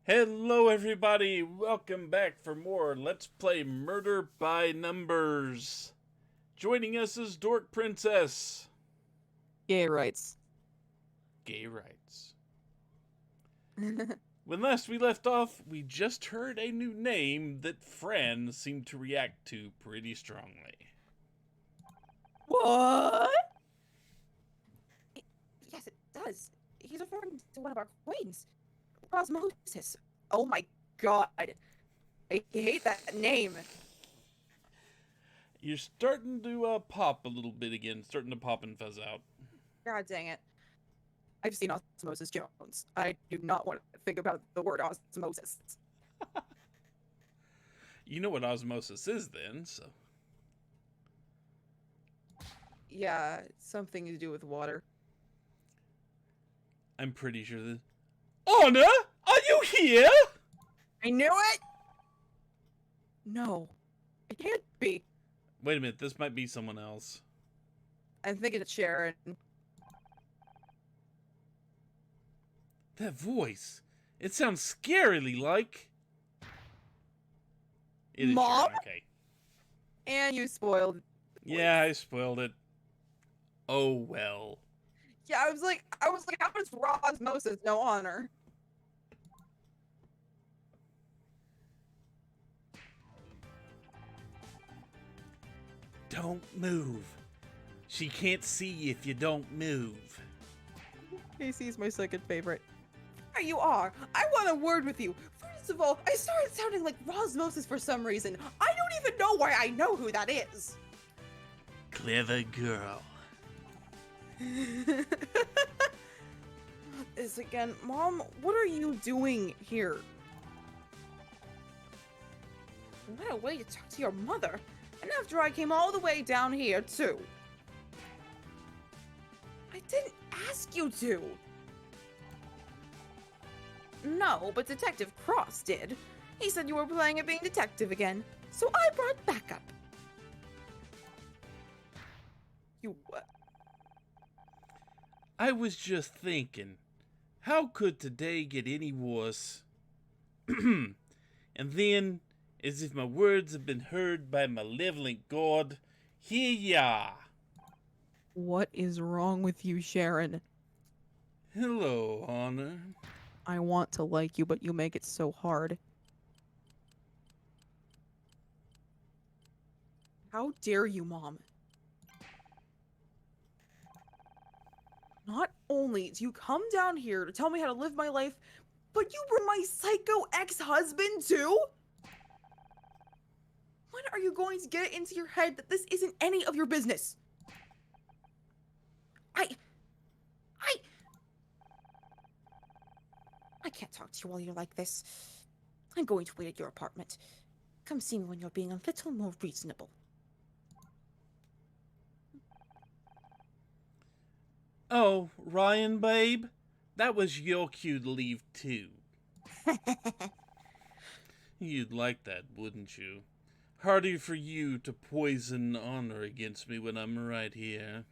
Hello, everybody. Welcome back for more Let's Play Murder by Numbers. Joining us is Dork Princess. Gay rights. Gay rights. When last we left off, we just heard a new name that Fran seemed to react to pretty strongly. What? Yes, it does. He's referring to one of our queens, Osmosis. Oh my god. I hate that name. You're starting to pop a little bit again, starting to pop and fuzz out. God dang it. I've seen Osmosis Jones. I do not want to think about the word osmosis. You know what osmosis is then, so... Yeah, something to do with water. I'm pretty sure that... Anna! Are you here? I knew it! No, it can't be. Wait a minute, this might be someone else. I'm thinking it's Sharon. That voice. It sounds scarily like... It is Mom? Sharon, okay. And you spoiled. Yeah, I spoiled it. Oh well. Yeah, I was like, how does raw osmosis no honor? Don't move. She can't see if you don't move. Casey's my second favorite. There you are. I want a word with you. First of all, I started sounding like Rosmosis for some reason. I don't even know why I know who that is. Clever girl. This again. Mom, what are you doing here? What a way to talk to your mother. And after I came all the way down here, too. I didn't ask you to. No, but Detective Cross did. He said you were playing at being detective again, so I brought backup. You what? I was just thinking, how could today get any worse? And then, as if my words have been heard by malevolent God, here ya! What is wrong with you, Sharon? Hello, Honor. I want to like you, but you make it so hard. How dare you, Mom? Not only do you come down here to tell me how to live my life, but you were my psycho ex-husband too? When are you going to get it into your head that this isn't any of your business? I can't talk to you while you're like this. I'm going to wait at your apartment. Come see me when you're being a little more reasonable. Oh, Ryan, babe? That was your cue to leave, too. You'd like that, wouldn't you? Harder for you to poison honor against me when I'm right here.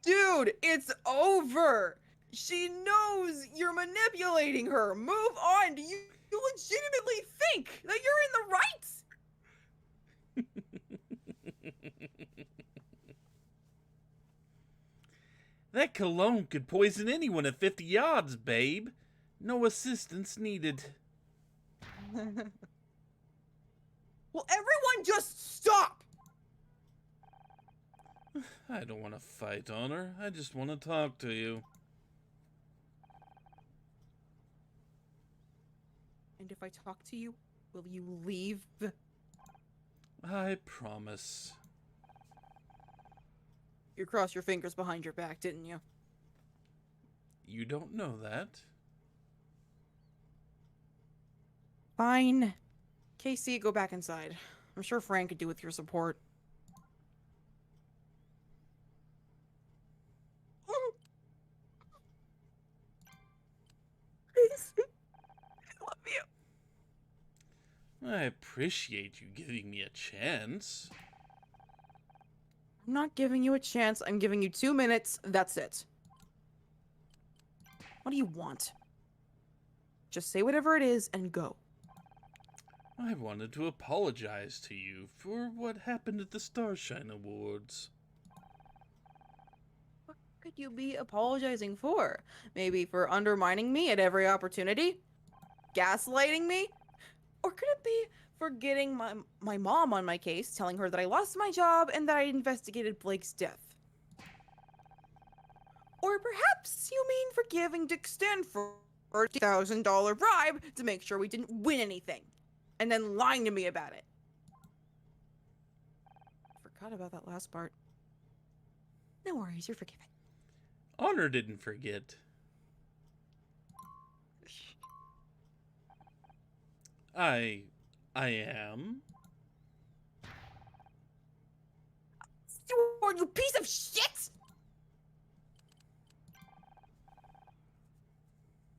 Dude, it's over! She knows you're manipulating her! Move on! You legitimately think that you're in the right? That cologne could poison anyone at 50 yards, babe. No assistance needed. Will everyone just stop? I don't want to fight, Honor. I just want to talk to you. And if I talk to you, will you leave? I promise. You crossed your fingers behind your back, didn't you? You don't know that. Fine. Casey, go back inside. I'm sure Frank could do with your support. Casey, I love you. I appreciate you giving me a chance. I'm not giving you a chance. I'm giving you 2 minutes. That's it. What do you want? Just say whatever it is and go. I wanted to apologize to you for what happened at the Starshine Awards. What could you be apologizing for? Maybe for undermining me at every opportunity? Gaslighting me? Or could it be for getting my mom on my case, telling her that I lost my job and that I investigated Blake's death? Or perhaps you mean for giving Dick Stanford a $1,000 bribe to make sure we didn't win anything, and then lying to me about it. Forgot about that last part. No worries, you're forgiven. Honor didn't forget. I am. You piece of shit!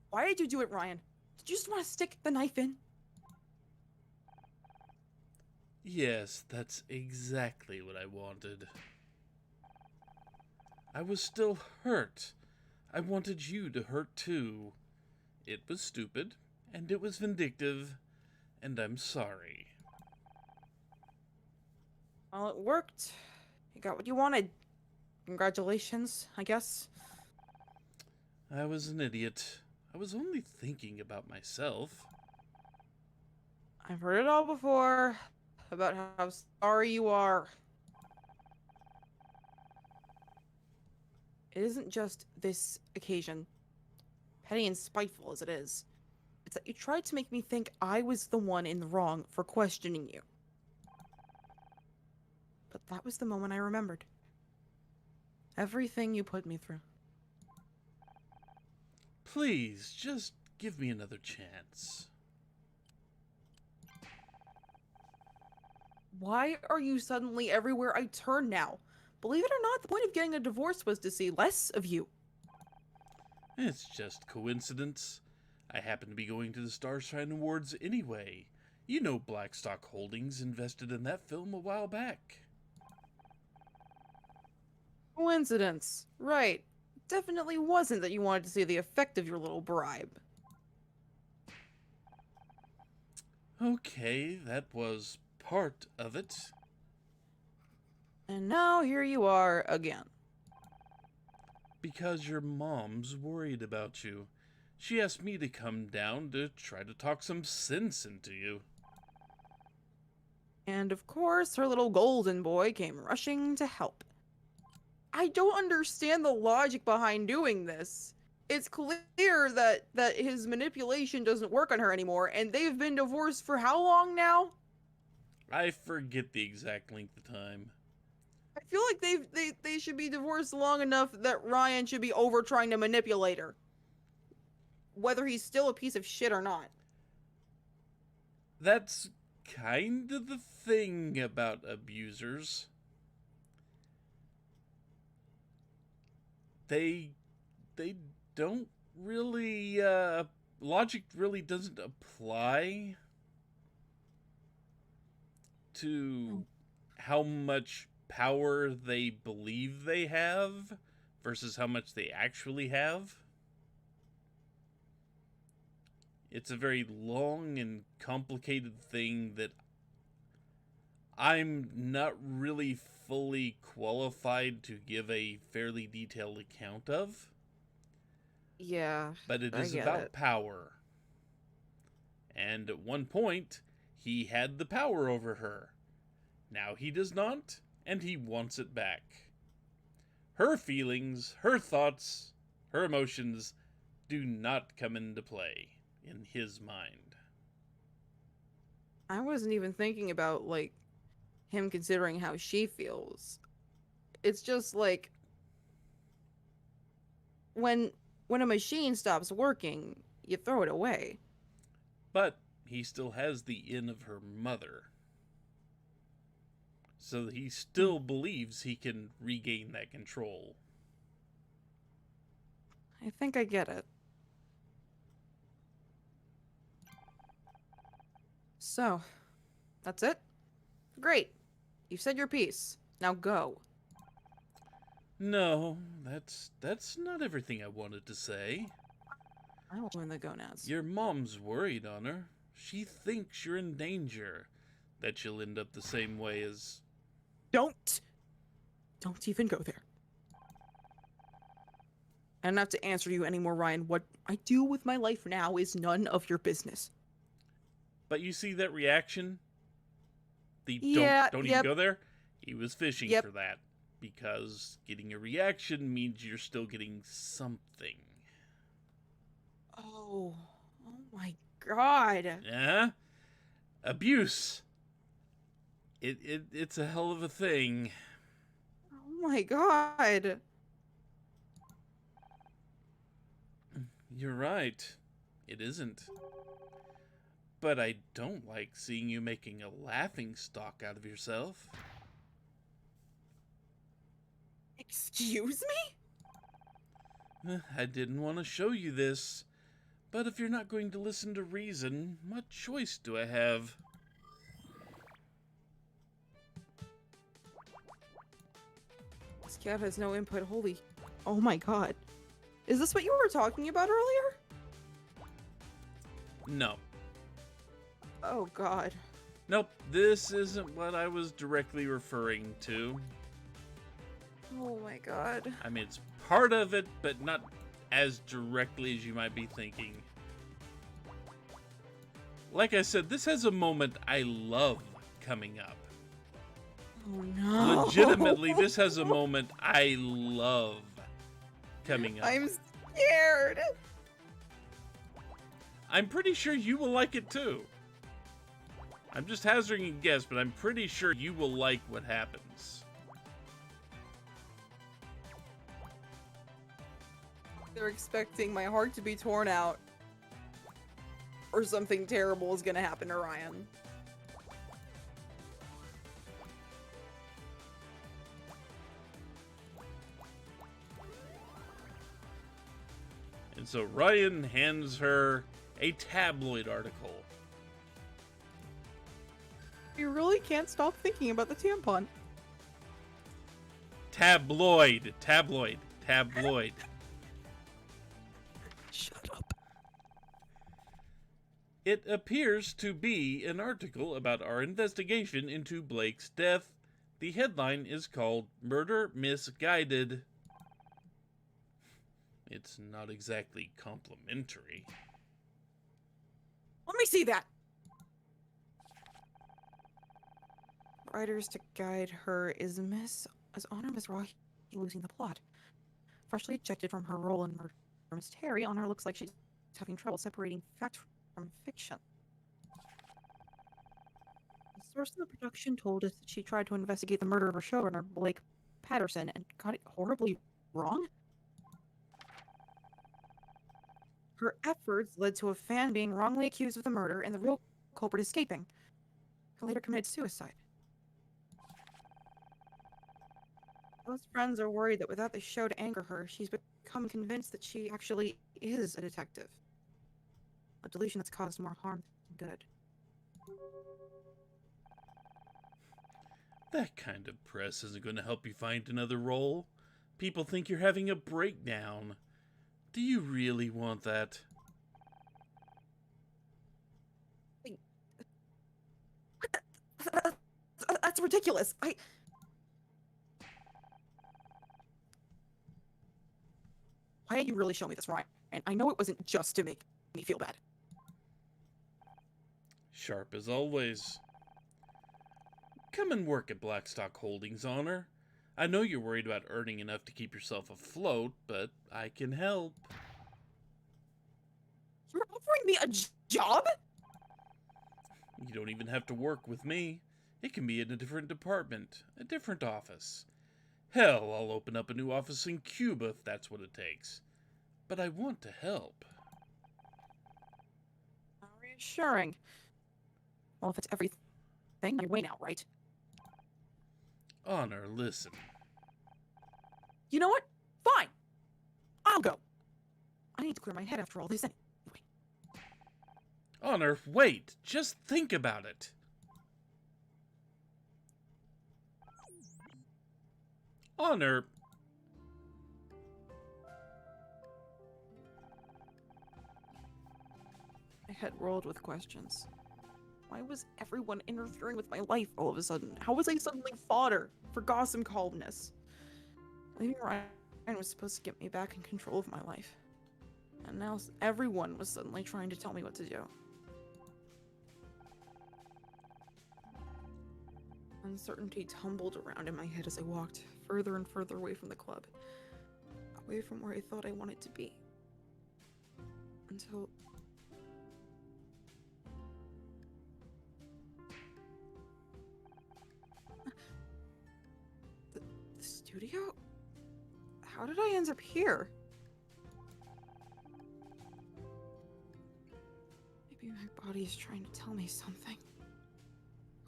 Why did you do it, Ryan? Did you just want to stick the knife in? Yes, that's exactly what I wanted. I was still hurt. I wanted you to hurt too. It was stupid, and it was vindictive, and I'm sorry. Well, it worked. You got what you wanted. Congratulations, I guess. I was an idiot. I was only thinking about myself. I've heard it all before. About how sorry you are. It isn't just this occasion, petty and spiteful as it is. It's that you tried to make me think I was the one in the wrong for questioning you. But that was the moment I remembered. Everything you put me through. Please, just give me another chance. Why are you suddenly everywhere I turn now? Believe it or not, the point of getting a divorce was to see less of you. It's just coincidence. I happen to be going to the Starshine Awards anyway. You know Blackstock Holdings invested in that film a while back. Coincidence. Right. Definitely wasn't that you wanted to see the effect of your little bribe. Okay, that was part of it. And now here you are again. Because your mom's worried about you. She asked me to come down to try to talk some sense into you. And of course, her little golden boy came rushing to help. I don't understand the logic behind doing this. It's clear that his manipulation doesn't work on her anymore, and they've been divorced for how long now? I forget the exact length of time. I feel like they should be divorced long enough that Ryan should be over trying to manipulate her. Whether he's still a piece of shit or not. That's kind of the thing about abusers. They don't really, logic really doesn't apply to how much power they believe they have versus how much they actually have. It's a very long and complicated thing that I'm not really fully qualified to give a fairly detailed account of. Yeah, But it I is get about it. power. And at one point, he had the power over her. Now he does not, and he wants it back. Her feelings, her thoughts, her emotions do not come into play in his mind. I wasn't even thinking about, like, him considering how she feels. It's just like when a machine stops working, you throw it away. But he still has the in of her mother. So he still believes he can regain that control. I think I get it. So, that's it? Great. You've said your piece. Now go. No, that's not everything I wanted to say. I will join the gonads. Your mom's worried, Honor. She thinks you're in danger. That you'll end up the same way as... Don't even go there. I don't have to answer you anymore, Ryan. What I do with my life now is none of your business. But you see that reaction? Don't even Yep. go there? He was fishing Yep. for that. Because getting a reaction means you're still getting something. Oh my god. Yeah? Abuse. It's a hell of a thing. Oh my god. You're right. It isn't. But I don't like seeing you making a laughing stock out of yourself. Excuse me? I didn't want to show you this, but if you're not going to listen to reason, what choice do I have? This cat has no input. Holy. Oh my god. Is this what you were talking about earlier? No. Oh god. Nope, this isn't what I was directly referring to. Oh my god. I mean, it's part of it, but not as directly as you might be thinking. Like I said, this has a moment I love coming up. Oh no. Legitimately, this has a moment I love coming up. I'm scared. I'm pretty sure you will like it too. I'm just hazarding a guess, but I'm pretty sure you will like what happens. They're expecting my heart to be torn out. Or something terrible is gonna happen to Ryan. And so Ryan hands her a tabloid article. You really can't stop thinking about the tampon. Tabloid. Shut up. It appears to be an article about our investigation into Blake's death. The headline is called Murder Misguided. It's not exactly complimentary. Let me see that. Writers to guide her is Honor Miss Raw losing the plot. Freshly ejected from her role in Murder Miss Terry, Honor looks like she's having trouble separating fact from fiction. The source of the production told us that she tried to investigate the murder of her showrunner, Blake Patterson, and got it horribly wrong. Her efforts led to a fan being wrongly accused of the murder and the real culprit escaping, who later committed suicide. Close friends are worried that without the show to anchor her, she's become convinced that she actually is a detective. A delusion that's caused more harm than good. That kind of press isn't going to help you find another role. People think you're having a breakdown. Do you really want that? That's ridiculous. Why didn't you really show me this, Ryan? And I know it wasn't just to make me feel bad. Sharp as always. Come and work at Blackstock Holdings, Honor. I know you're worried about earning enough to keep yourself afloat, but I can help. You're offering me a job? You don't even have to work with me. It can be in a different department, a different office. Hell, I'll open up a new office in Cuba if that's what it takes. But I want to help. Reassuring. Well, if it's everything, you're way now, right? Honor, listen. You know what? Fine. I'll go. I need to clear my head after all this anyway. Honor, wait. Just think about it. Honor... My head whirled with questions. Why was everyone interfering with my life all of a sudden? How was I suddenly fodder for gossip columnists? Leaving Ryan was supposed to get me back in control of my life. And now everyone was suddenly trying to tell me what to do. Uncertainty tumbled around in my head as I walked further and further away from the club. Away from where I thought I wanted to be. Until... The studio? How did I end up here? Maybe my body is trying to tell me something.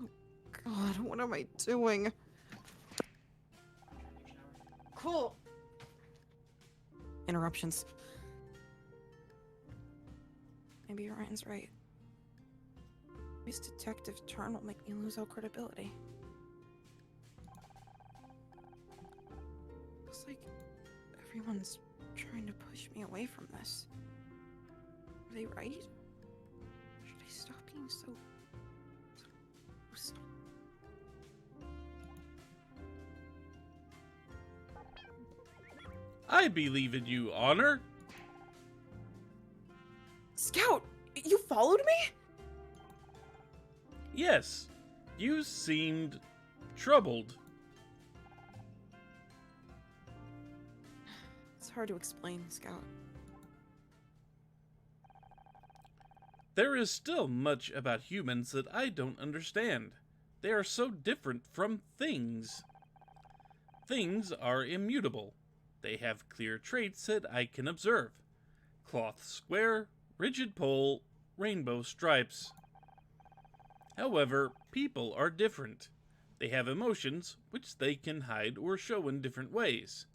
Oh god, what am I doing? Cool. Interruptions. Maybe Ryan's right. This detective turn will make me lose all credibility. Looks like everyone's trying to push me away from this. Are they right? Should I stop being so... I believe in you, Honor. Scout, you followed me? Yes, you seemed troubled. It's hard to explain, Scout. There is still much about humans that I don't understand. They are so different from things. Things are immutable. They have clear traits that I can observe. Cloth square, rigid pole, rainbow stripes. However, people are different. They have emotions, which they can hide or show in different ways.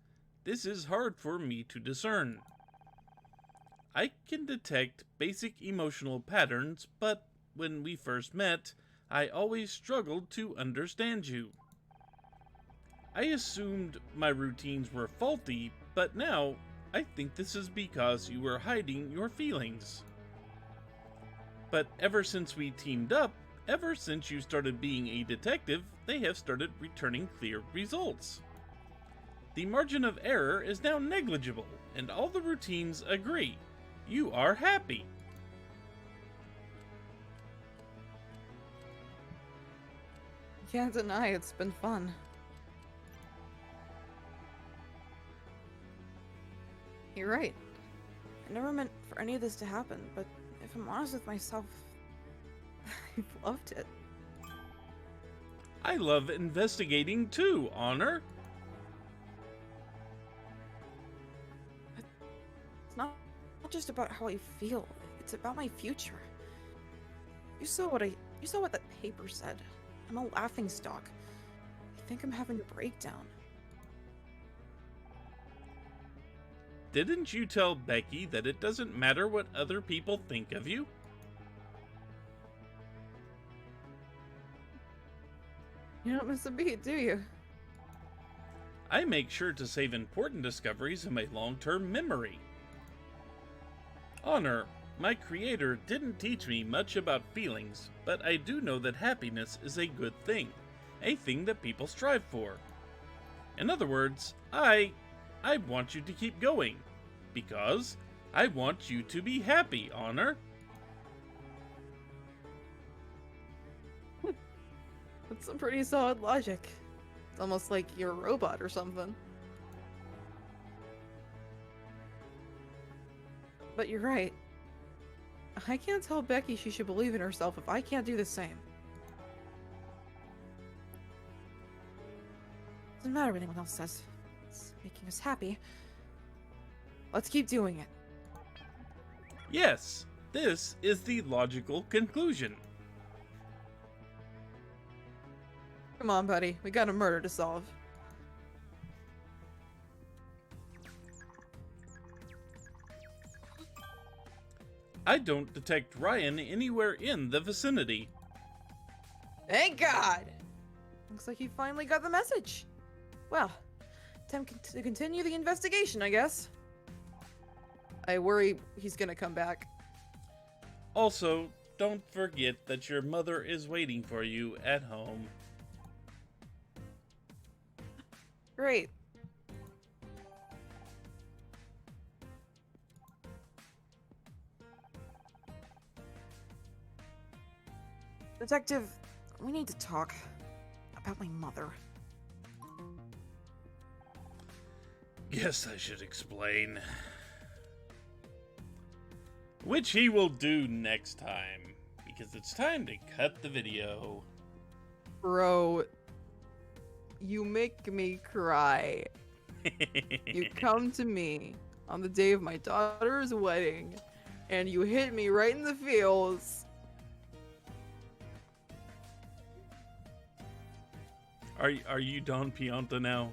This is hard for me to discern. I can detect basic emotional patterns, but when we first met, I always struggled to understand you. I assumed my routines were faulty, but now I think this is because you were hiding your feelings. But ever since we teamed up, ever since you started being a detective, they have started returning clear results. The margin of error is now negligible, and all the routines agree. You are happy. Can't deny it's been fun. You're right. I never meant for any of this to happen, but if I'm honest with myself, I've loved it. I love investigating too, Honor. It's not just about how I feel, it's about my future. You saw what that paper said. I'm a laughingstock. I think I'm having a breakdown. Didn't you tell Becky that it doesn't matter what other people think of you? You don't miss a beat, do you? I make sure to save important discoveries in my long-term memory. Honor, my creator didn't teach me much about feelings, but I do know that happiness is a good thing, a thing that people strive for. In other words, I want you to keep going, because I want you to be happy, Honor. That's some pretty solid logic. It's almost like you're a robot or something. But you're right. I can't tell Becky she should believe in herself if I can't do the same. Doesn't matter what anyone else says. It's making us happy. Let's keep doing it. Yes, this is the logical conclusion. Come on, buddy. We got a murder to solve. I don't detect Ryan anywhere in the vicinity. Thank God! Looks like he finally got the message. Well, time to continue the investigation, I guess. I worry he's gonna come back. Also, don't forget that your mother is waiting for you at home. Great. Detective, we need to talk about my mother. Guess I should explain. Which he will do next time, because it's time to cut the video. Bro, you make me cry. You come to me on the day of my daughter's wedding, and you hit me right in the feels. Are you Don Pianta now?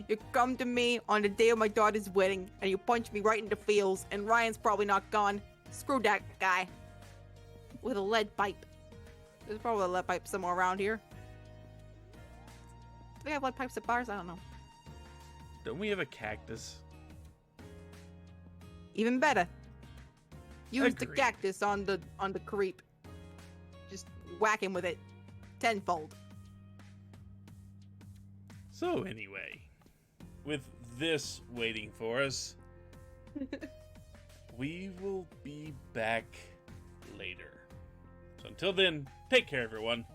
You come to me on the day of my daughter's wedding, and you punch me right in the feels, and Ryan's probably not gone. Screw that guy. With a lead pipe. There's probably a lead pipe somewhere around here. Do they have lead pipes at bars? I don't know. Don't we have a cactus? Even better. Use the Agreed. cactus on the creep. Just whack him with it. Tenfold. So anyway, with this waiting for us, we will be back later. So until then, take care everyone.